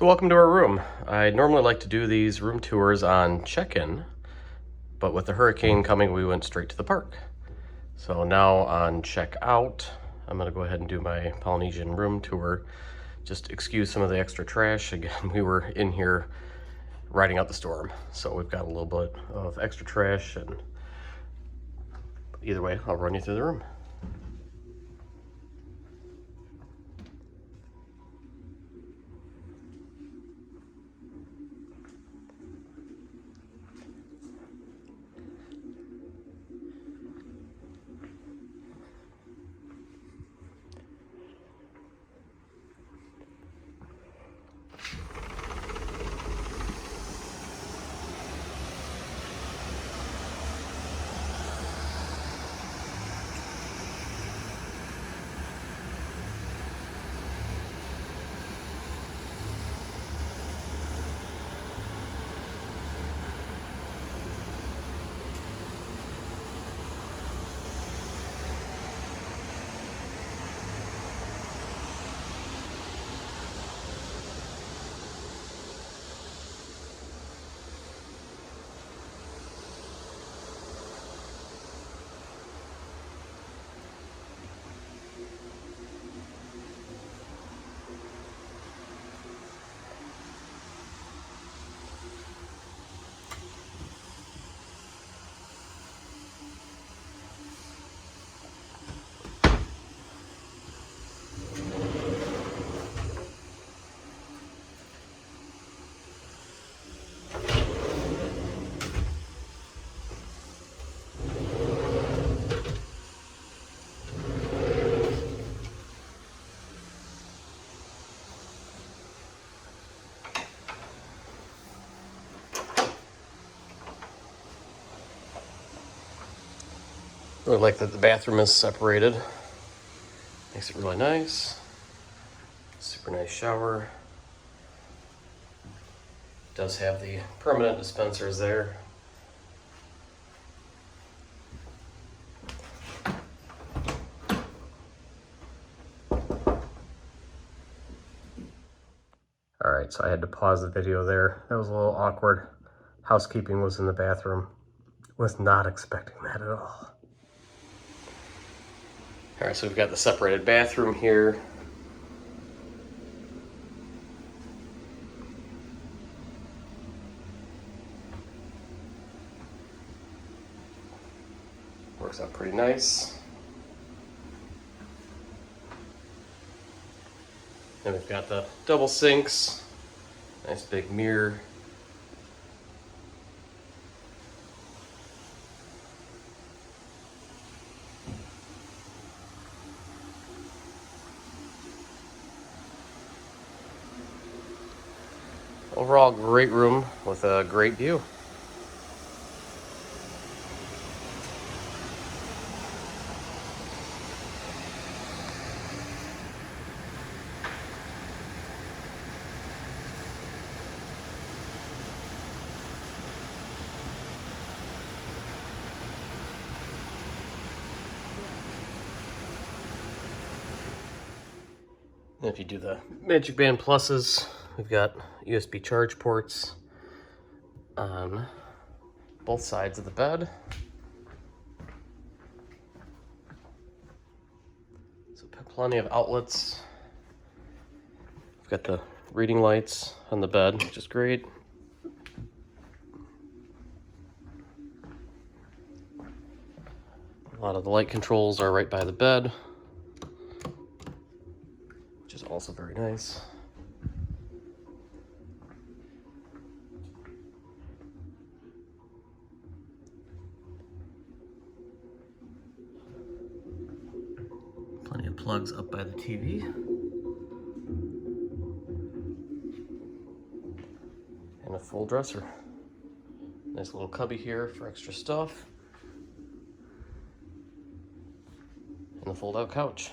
So welcome to our room. I normally like to do these room tours on check-in, but with the hurricane coming, we went straight to the park. So now on check-out, I'm gonna go ahead and do my Polynesian room tour. Just excuse some of the extra trash. Again, we were in here riding out the storm, so we've got a little bit of extra trash, and either way, I'll run you through the room. Really like that the bathroom is separated. Makes it really nice. Super nice shower. Does have the permanent dispensers there. All right, so I had to pause the video there. That was a little awkward. Housekeeping was in the bathroom. Was not expecting that at all. All right, so we've got the separated bathroom here. Works out pretty nice. And we've got the double sinks. Nice big mirror. Overall, great room with a great view. And if you do the Magic Band Pluses, we've got USB charge ports on both sides of the bed. So plenty of outlets. We've got the reading lights on the bed, which is great. A lot of the light controls are right by the bed, which is also very nice. Plenty of plugs up by the TV. And a full dresser. Nice little cubby here for extra stuff. And a fold-out couch.